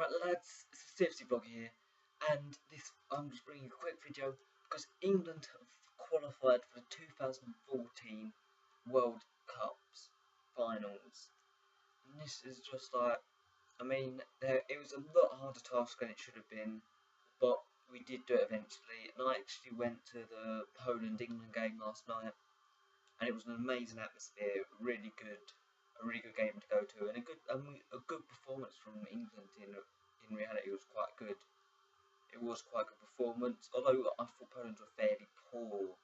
Alright lads, it's a Sipsy vlog here, and I'm just bringing a quick video because England have qualified for the 2014 World Cups finals. And this is just like, it was a lot harder task than it should have been, but we did do it eventually. And I actually went to the Poland-England game last night, and it was an amazing atmosphere, a really good game to go to, and a good performance from England. In reality, it was quite good. It was quite a good performance, although I thought Poland were fairly poor.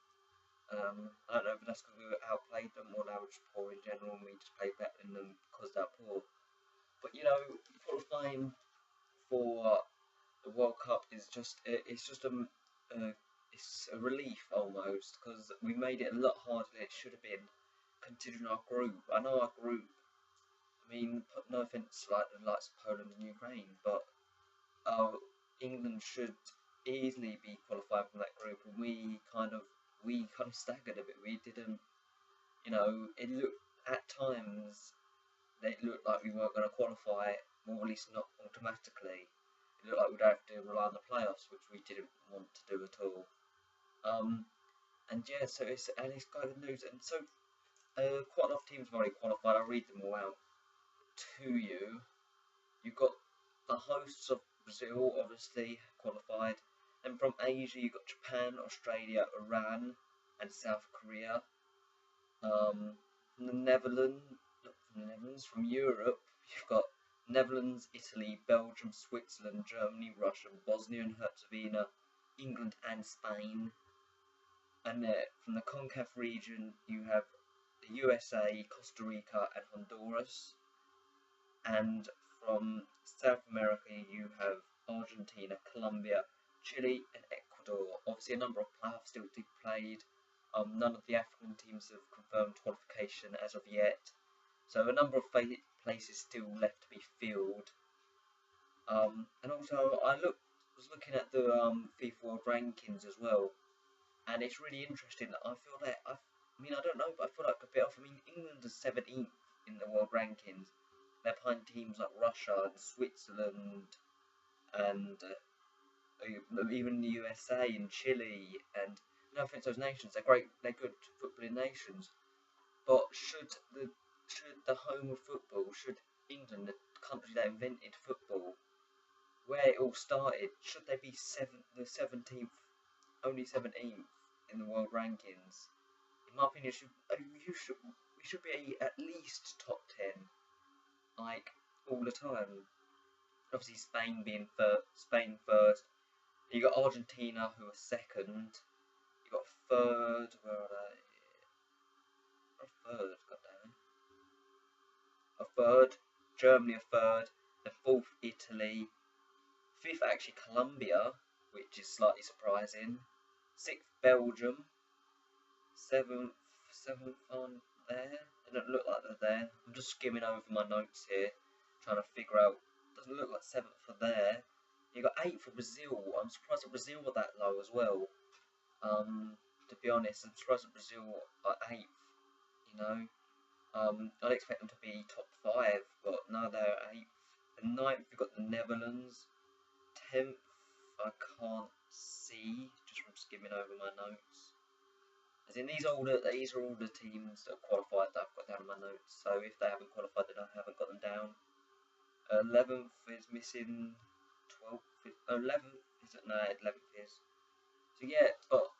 I don't know if that's because we outplayed them or they were just poor in general and we just played better than them because they're poor. But you know, qualifying for the World Cup is it's a relief almost, because we made it a lot harder than it should have been, considering our group. I know our group, no offence like the likes of Poland and Ukraine, but England should easily be qualified from that group, and we kind of staggered a bit. We didn't, it looked at times it looked like we weren't going to qualify, or at least not automatically. It looked like we'd have to rely on the playoffs, which we didn't want to do at all. And yeah, so it's quite good news. And so quite a lot of teams have already qualified. I'll read them all out to you. You've got the hosts of Brazil, obviously qualified. And from Asia, you've got Japan, Australia, Iran, and South Korea. From the Netherlands, from Europe, you've got Netherlands, Italy, Belgium, Switzerland, Germany, Russia, Bosnia and Herzegovina, England, and Spain. And from the CONCACAF region, you have the USA, Costa Rica, and Honduras. And from South America, you have Argentina, Colombia, Chile, and Ecuador. Obviously, a number of playoffs still to be played. None of the African teams have confirmed qualification as of yet, so a number of places still left to be filled. And also, was looking at the FIFA World Rankings as well, and it's really interesting. I feel that I don't know, but I feel like a bit off. England is 17th in the world rankings. They're behind teams like Russia and Switzerland, and even the USA and Chile. And no offense to those nations, they're great. They're good footballing nations. But should the home of football, should England, the country that invented football, where it all started, should they be the 17th, only 17th in the world rankings? In my opinion, we should be at least top 10, like all the time. Obviously, Spain first. You got Argentina, who are second. You got third. Where are they? Third, goddamn. A third. Germany a third. The fourth, Italy. Fifth, actually, Colombia, which is slightly surprising. Sixth, Belgium. Seventh on there. They don't look like they're there. I'm just skimming over my notes here, trying to figure out. Doesn't look like seventh for there. You got eighth for Brazil. I'm surprised that Brazil were that low as well. To be honest, I'm surprised that Brazil are eighth. I'd expect them to be top 5, but no, they're 8th. And 9th, we've got the Netherlands. 10th, I can't see, just from skimming over my notes. As in, these are all the teams that have qualified that I've got down in my notes. So if they haven't qualified, then I haven't got them down. 11th is missing. 12th, 11th isn't there. 11th is. So yeah, but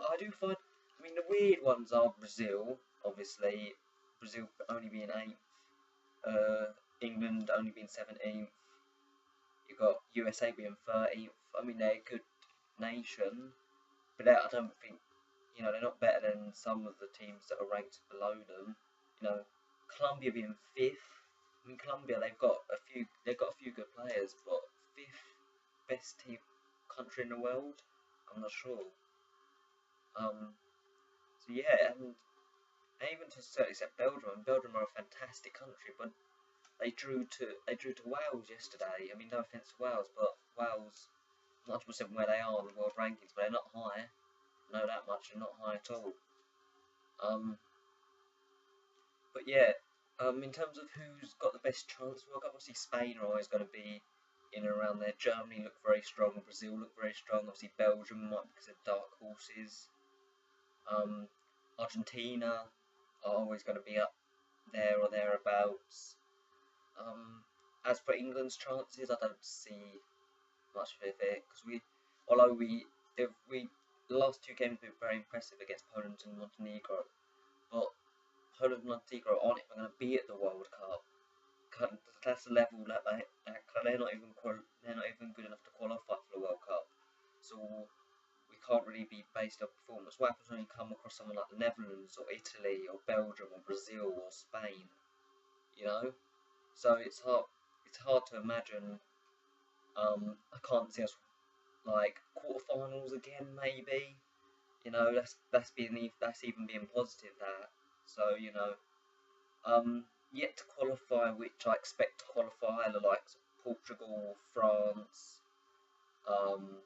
I do find. The weird ones are Brazil, obviously. Brazil only being 8th. England only being 17th. You've got USA being 13th. They're a good nation, but I don't think, they're not better than some of the teams that are ranked below them. Colombia being 5th. Colombia, they've got a few good players, but 5th best country in the world, I'm not sure. So yeah, and even to a certain extent, Belgium are a fantastic country, but they drew to Wales yesterday. No offence to Wales, but Wales, not 100% where they are in the world rankings, but they're not high. I know that much, they're not high at all. But yeah, in terms of who's got the best chance, well, obviously Spain are always going to be in and around there. Germany look very strong, Brazil look very strong. Obviously, Belgium might be considered dark horses. Argentina are always going to be up there or thereabouts. As for England's chances, I don't see much of it because the last two games have been very impressive against Poland and Montenegro, but Poland and Montenegro aren't even going to be at the World Cup. That's the level that they're not even good enough to qualify for the World Cup. So we can't really be based on performance. What happens when you come across someone like the Netherlands or Italy or Belgium or Brazil or Spain? You know, so it's hard to imagine. I can't see us like quarterfinals again, maybe. You know, that's even being positive. That so yet to qualify, which I expect to qualify, the likes of Portugal, France, um,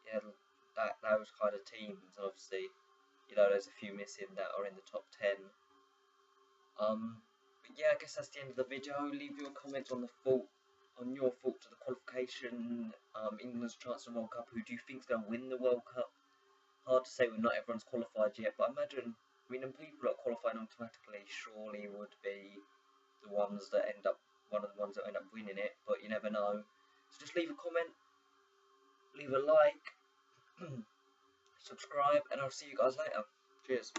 yeah, those kind of teams. Obviously, there's a few missing that are in the top 10. But yeah, I guess that's the end of the video. Leave your comments on your thoughts of the qualification, England's chance of the World Cup. Who do you think's going to win the World Cup? Hard to say when not everyone's qualified yet, but the people that qualifying automatically surely would be one of the ones that end up winning it, but you never know. So just leave a comment, leave a like, subscribe, and I'll see you guys later. Cheers.